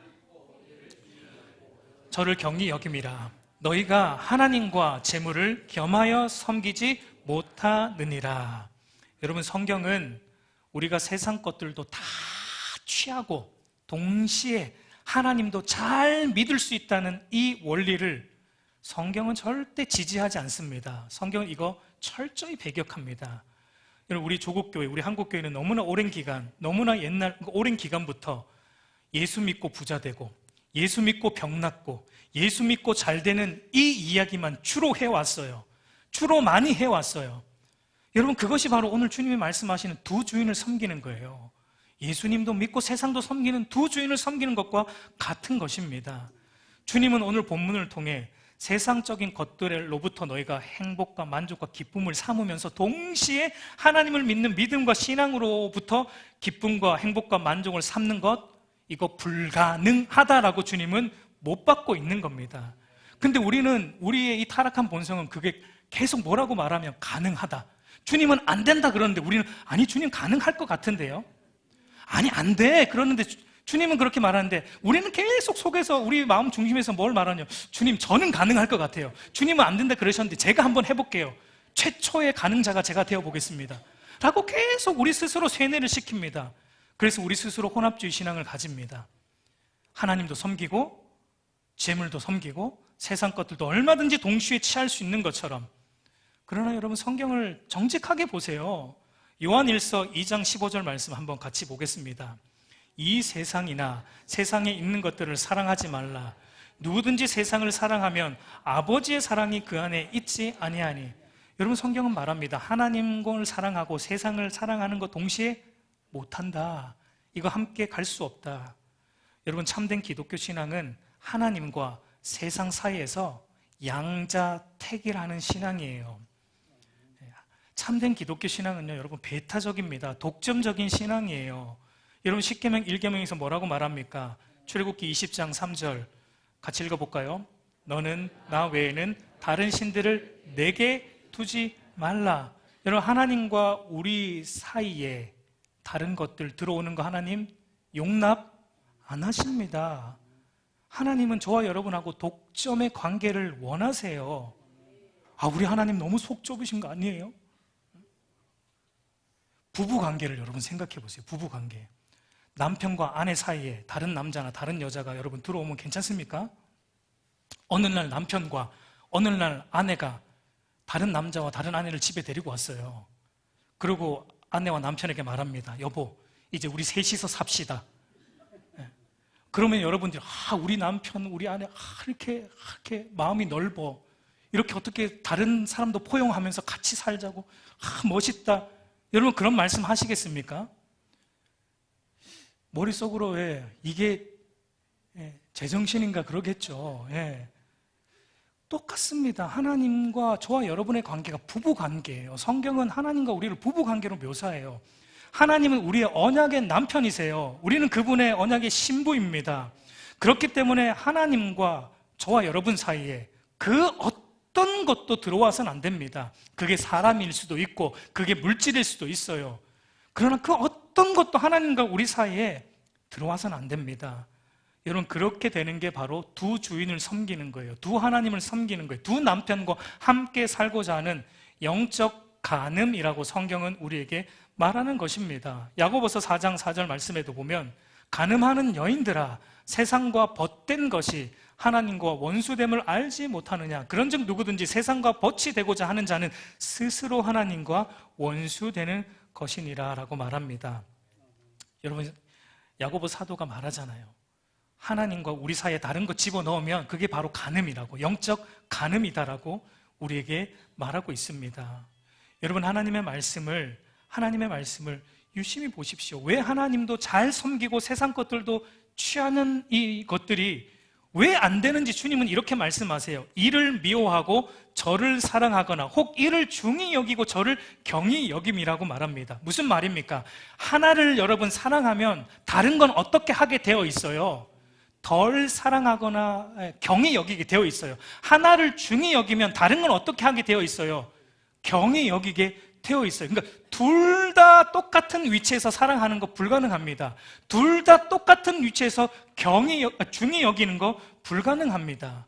저를 경히 여김이라. 너희가 하나님과 재물을 겸하여 섬기지 못하느니라. 여러분, 성경은 우리가 세상 것들도 다 취하고 동시에 하나님도 잘 믿을 수 있다는 이 원리를 성경은 절대 지지하지 않습니다. 성경은 이거 철저히 배격합니다. 우리 조국교회, 우리 한국교회는 너무나 오랜 기간, 너무나 옛날 오랜 기간부터 예수 믿고 부자 되고, 예수 믿고 병 낫고, 예수 믿고 잘 되는 이 이야기만 주로 해왔어요. 주로 많이 해왔어요. 여러분, 그것이 바로 오늘 주님이 말씀하시는 두 주인을 섬기는 거예요. 예수님도 믿고 세상도 섬기는 두 주인을 섬기는 것과 같은 것입니다. 주님은 오늘 본문을 통해 세상적인 것들로부터 너희가 행복과 만족과 기쁨을 삼으면서 동시에 하나님을 믿는 믿음과 신앙으로부터 기쁨과 행복과 만족을 삼는 것, 이거 불가능하다라고 주님은 못 받고 있는 겁니다. 근데 우리는, 우리의 이 타락한 본성은 그게 계속 뭐라고 말하면 가능하다. 주님은 안 된다 그러는데 우리는 아니, 주님 가능할 것 같은데요? 아니, 안 돼 그러는데 주님은 그렇게 말하는데 우리는 계속 속에서 우리 마음 중심에서 뭘 말하냐, 주님 저는 가능할 것 같아요. 주님은 안 된다 그러셨는데 제가 한번 해볼게요. 최초의 가능자가 제가 되어보겠습니다 라고 계속 우리 스스로 세뇌를 시킵니다. 그래서 우리 스스로 혼합주의 신앙을 가집니다. 하나님도 섬기고 재물도 섬기고 세상 것들도 얼마든지 동시에 취할 수 있는 것처럼. 그러나 여러분, 성경을 정직하게 보세요. 요한일서 2장 15절 말씀 한번 같이 보겠습니다. 이 세상이나 세상에 있는 것들을 사랑하지 말라. 누구든지 세상을 사랑하면 아버지의 사랑이 그 안에 있지 아니하니. 여러분, 성경은 말합니다. 하나님을 사랑하고 세상을 사랑하는 것 동시에 못한다. 이거 함께 갈 수 없다. 여러분, 참된 기독교 신앙은 하나님과 세상 사이에서 양자택일하는 신앙이에요. 참된 기독교 신앙은요, 여러분, 배타적입니다. 독점적인 신앙이에요. 여러분, 십계명 1계명에서 뭐라고 말합니까? 출애굽기 20장 3절 같이 읽어볼까요? 너는 나 외에는 다른 신들을 내게 두지 말라. 여러분, 하나님과 우리 사이에 다른 것들 들어오는 거 하나님 용납 안 하십니다. 하나님은 저와 여러분하고 독점의 관계를 원하세요. 아, 우리 하나님 너무 속 좁으신 거 아니에요? 부부 관계를 여러분 생각해 보세요. 부부 관계. 남편과 아내 사이에 다른 남자나 다른 여자가 여러분 들어오면 괜찮습니까? 어느 날 남편과 어느 날 아내가 다른 남자와 다른 아내를 집에 데리고 왔어요. 그리고 아내와 남편에게 말합니다. 여보, 이제 우리 셋이서 삽시다. 그러면 여러분들이 우리 남편, 우리 아내 이렇게 마음이 넓어. 이렇게 어떻게 다른 사람도 포용하면서 같이 살자고. 멋있다. 여러분, 그런 말씀 하시겠습니까? 머릿속으로 왜 이게 제정신인가 그러겠죠. 똑같습니다. 하나님과 저와 여러분의 관계가 부부 관계예요. 성경은 하나님과 우리를 부부 관계로 묘사해요. 하나님은 우리의 언약의 남편이세요. 우리는 그분의 언약의 신부입니다. 그렇기 때문에 하나님과 저와 여러분 사이에 그 어떤 것도 들어와서는 안 됩니다. 그게 사람일 수도 있고 그게 물질일 수도 있어요. 그러나 그 어떤 것도 하나님과 우리 사이에 들어와서는 안 됩니다. 여러분, 그렇게 되는 게 바로 두 주인을 섬기는 거예요. 두 하나님을 섬기는 거예요. 두 남편과 함께 살고자 하는 영적 간음이라고 성경은 우리에게 말하는 것입니다. 야고보서 4장 4절 말씀에도 보면 간음하는 여인들아, 세상과 벗된 것이 하나님과 원수됨을 알지 못하느냐. 그런즉 누구든지 세상과 벗이 되고자 하는 자는 스스로 하나님과 원수되는 것이니라 라고 말합니다. 여러분, 야고보 사도가 말하잖아요. 하나님과 우리 사이에 다른 거 집어넣으면 그게 바로 간음이라고, 영적 간음이다라고 우리에게 말하고 있습니다. 여러분, 하나님의 말씀을 유심히 보십시오. 왜 하나님도 잘 섬기고 세상 것들도 취하는 이 것들이 왜 안 되는지 주님은 이렇게 말씀하세요. 이를 미워하고 저를 사랑하거나 혹 이를 중히 여기고 저를 경히 여김이라고 말합니다. 무슨 말입니까? 하나를 여러분 사랑하면 다른 건 어떻게 하게 되어 있어요? 덜 사랑하거나 경히 여기게 되어 있어요. 하나를 중히 여기면 다른 건 어떻게 하게 되어 있어요? 경히 여기게 되어 있어요. 그러니까 둘 다 똑같은 위치에서 사랑하는 거 불가능합니다. 둘 다 똑같은 위치에서 중히 여기는 거 불가능합니다.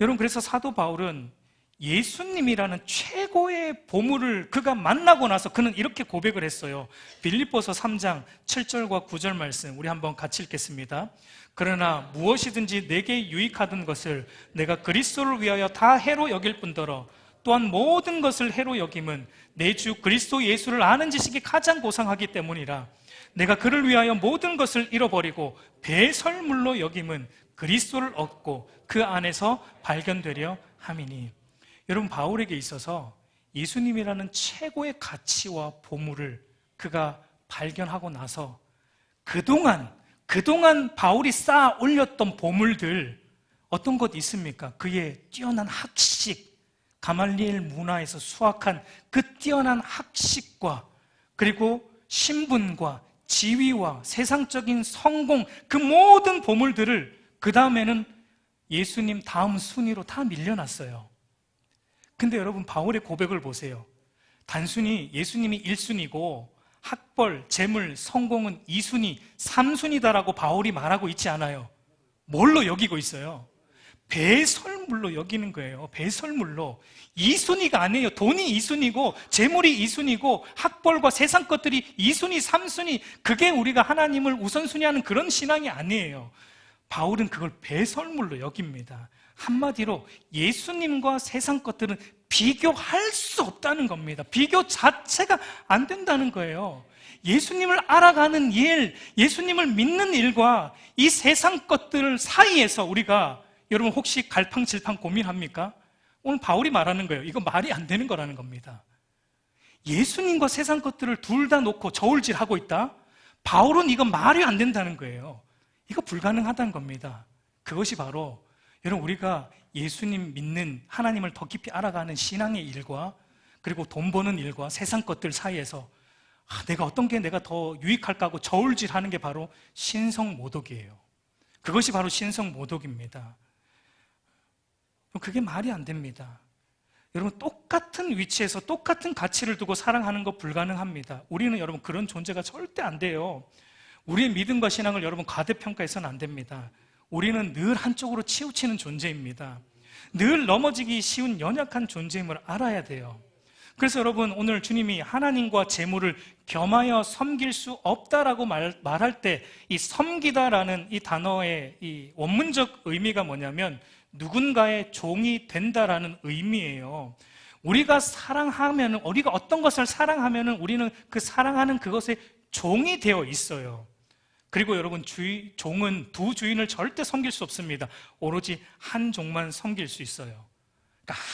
여러분, 그래서 사도 바울은 예수님이라는 최고의 보물을 그가 만나고 나서 그는 이렇게 고백을 했어요. 빌립보서 3장 7절과 9절 말씀 우리 한번 같이 읽겠습니다. 그러나 무엇이든지 내게 유익하던 것을 내가 그리스도를 위하여 다 해로 여길 뿐더러 또한 모든 것을 해로 여김은 내 주 그리스도 예수를 아는 지식이 가장 고상하기 때문이라. 내가 그를 위하여 모든 것을 잃어버리고 배설물로 여김은 그리스도를 얻고 그 안에서 발견되려 함이니. 여러분, 바울에게 있어서 예수님이라는 최고의 가치와 보물을 그가 발견하고 나서 그동안 바울이 쌓아 올렸던 보물들 어떤 것 있습니까? 그의 뛰어난 학식, 가말리엘 문화에서 수확한 그 뛰어난 학식과 그리고 신분과 지위와 세상적인 성공, 그 모든 보물들을 그 다음에는 예수님 다음 순위로 다 밀려났어요. 근데 여러분, 바울의 고백을 보세요. 단순히 예수님이 1순위고 학벌, 재물, 성공은 2순위, 3순위다라고 바울이 말하고 있지 않아요. 뭘로 여기고 있어요? 배설물로 여기는 거예요. 배설물로. 2순위가 아니에요. 돈이 2순위고 재물이 2순위고 학벌과 세상 것들이 2순위, 3순위, 그게 우리가 하나님을 우선순위하는 그런 신앙이 아니에요. 바울은 그걸 배설물로 여깁니다. 한마디로 예수님과 세상 것들은 비교할 수 없다는 겁니다. 비교 자체가 안 된다는 거예요. 예수님을 알아가는 일, 예수님을 믿는 일과 이 세상 것들 사이에서 우리가, 여러분 혹시 갈팡질팡 고민합니까? 오늘 바울이 말하는 거예요. 이거 말이 안 되는 거라는 겁니다. 예수님과 세상 것들을 둘 다 놓고 저울질하고 있다? 바울은 이거 말이 안 된다는 거예요. 이거 불가능하다는 겁니다. 그것이 바로 여러분, 우리가 예수님 믿는 하나님을 더 깊이 알아가는 신앙의 일과 그리고 돈 버는 일과 세상 것들 사이에서 내가 어떤 게 내가 더 유익할까 하고 저울질하는 게 바로 신성모독이에요. 그것이 바로 신성모독입니다. 그게 말이 안 됩니다. 여러분, 똑같은 위치에서 똑같은 가치를 두고 사랑하는 거 불가능합니다. 우리는 여러분 그런 존재가 절대 안 돼요. 우리의 믿음과 신앙을 여러분 과대평가해서는 안 됩니다. 우리는 늘 한쪽으로 치우치는 존재입니다. 늘 넘어지기 쉬운 연약한 존재임을 알아야 돼요. 그래서 여러분, 오늘 주님이 하나님과 재물을 겸하여 섬길 수 없다라고 말할 때 이 섬기다라는 이 단어의 이 원문적 의미가 뭐냐면 누군가의 종이 된다라는 의미예요. 우리가 어떤 것을 사랑하면 우리는 그 사랑하는 그것의 종이 되어 있어요. 그리고 여러분, 종은 두 주인을 절대 섬길 수 없습니다. 오로지 한 종만 섬길 수 있어요. 그러니까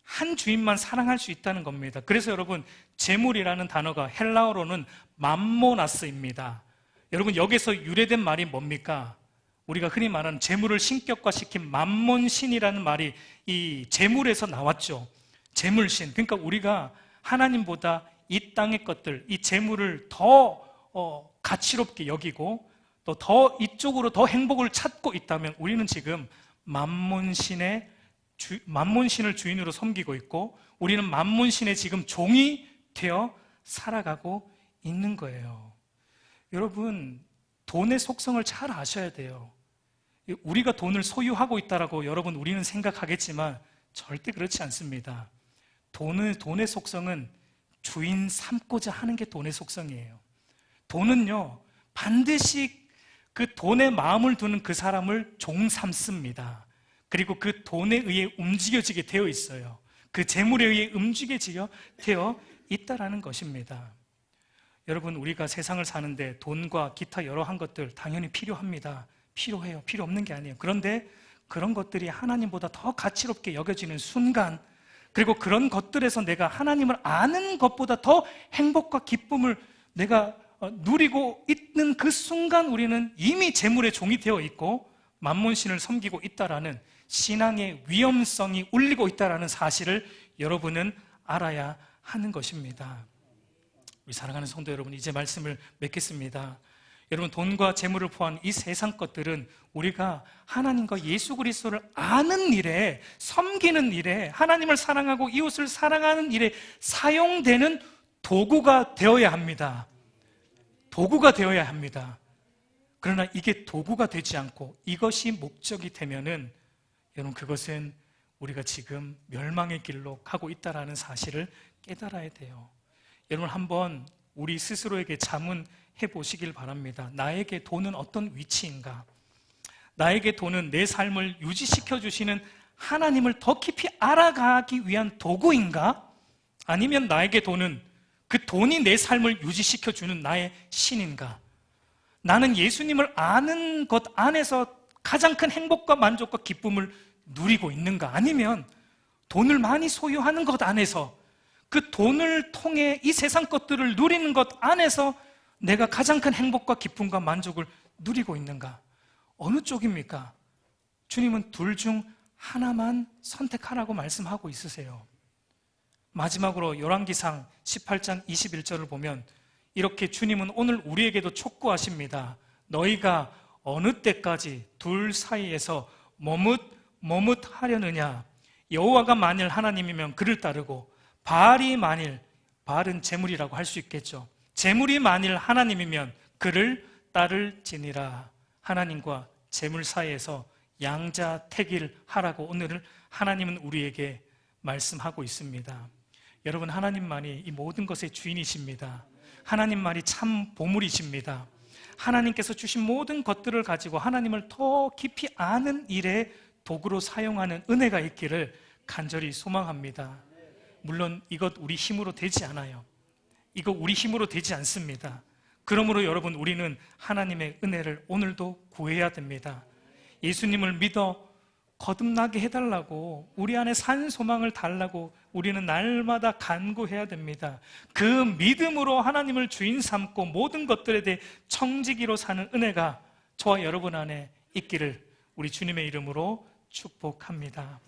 한 주인만 사랑할 수 있다는 겁니다. 그래서 여러분, 재물이라는 단어가 헬라어로는 맘모나스입니다. 여러분, 여기서 유래된 말이 뭡니까? 우리가 흔히 말하는 재물을 신격화시킨 맘몬신이라는 말이 이 재물에서 나왔죠. 재물신. 그러니까 우리가 하나님보다 이 땅의 것들, 이 재물을 더 가치롭게 여기고 또 더 이쪽으로 더 행복을 찾고 있다면 우리는 지금 맘몬신을 주인으로 섬기고 있고 우리는 맘몬신의 지금 종이 되어 살아가고 있는 거예요. 여러분, 돈의 속성을 잘 아셔야 돼요. 우리가 돈을 소유하고 있다라고 여러분 우리는 생각하겠지만 절대 그렇지 않습니다. 돈의 속성은 주인 삼고자 하는 게 돈의 속성이에요. 돈은요, 반드시 그 돈에 마음을 두는 그 사람을 종 삼습니다. 그리고 그 돈에 의해 움직여지게 되어 있어요. 그 재물에 의해 움직여지게 되어 있다라는 것입니다. 여러분, 우리가 세상을 사는데 돈과 기타 여러 한 것들 당연히 필요합니다. 필요해요. 필요 없는 게 아니에요. 그런데 그런 것들이 하나님보다 더 가치롭게 여겨지는 순간, 그리고 그런 것들에서 내가 하나님을 아는 것보다 더 행복과 기쁨을 내가 누리고 있는 그 순간 우리는 이미 재물의 종이 되어 있고 만몬신을 섬기고 있다라는 신앙의 위험성이 울리고 있다라는 사실을 여러분은 알아야 하는 것입니다. 우리 사랑하는 성도 여러분, 이제 말씀을 맺겠습니다. 여러분, 돈과 재물을 포함한 이 세상 것들은 우리가 하나님과 예수 그리스도를 아는 일에, 섬기는 일에, 하나님을 사랑하고 이웃을 사랑하는 일에 사용되는 도구가 되어야 합니다. 도구가 되어야 합니다. 그러나 이게 도구가 되지 않고 이것이 목적이 되면은 여러분, 그것은 우리가 지금 멸망의 길로 가고 있다는 사실을 깨달아야 돼요. 여러분, 한번 우리 스스로에게 자문해 보시길 바랍니다. 나에게 돈은 어떤 위치인가? 나에게 돈은 내 삶을 유지시켜 주시는 하나님을 더 깊이 알아가기 위한 도구인가? 아니면 나에게 돈은 그 돈이 내 삶을 유지시켜 주는 나의 신인가? 나는 예수님을 아는 것 안에서 가장 큰 행복과 만족과 기쁨을 누리고 있는가? 아니면 돈을 많이 소유하는 것 안에서 그 돈을 통해 이 세상 것들을 누리는 것 안에서 내가 가장 큰 행복과 기쁨과 만족을 누리고 있는가? 어느 쪽입니까? 주님은 둘 중 하나만 선택하라고 말씀하고 있으세요. 마지막으로 열왕기상 18장 21절을 보면 이렇게 주님은 오늘 우리에게도 촉구하십니다. 너희가 어느 때까지 둘 사이에서 머뭇하려느냐? 여호와가 만일 하나님이면 그를 따르고 바알은 재물이라고 할 수 있겠죠. 재물이 만일 하나님이면 그를 따를지니라. 하나님과 재물 사이에서 양자택일하라고 오늘 하나님은 우리에게 말씀하고 있습니다. 여러분, 하나님만이 이 모든 것의 주인이십니다. 하나님만이 참 보물이십니다. 하나님께서 주신 모든 것들을 가지고 하나님을 더 깊이 아는 일에 도구로 사용하는 은혜가 있기를 간절히 소망합니다. 물론 이것 우리 힘으로 되지 않아요. 이거 우리 힘으로 되지 않습니다. 그러므로 여러분, 우리는 하나님의 은혜를 오늘도 구해야 됩니다. 예수님을 믿어 거듭나게 해달라고, 우리 안에 산 소망을 달라고 우리는 날마다 간구해야 됩니다. 그 믿음으로 하나님을 주인 삼고 모든 것들에 대해 청지기로 사는 은혜가 저와 여러분 안에 있기를 우리 주님의 이름으로 축복합니다.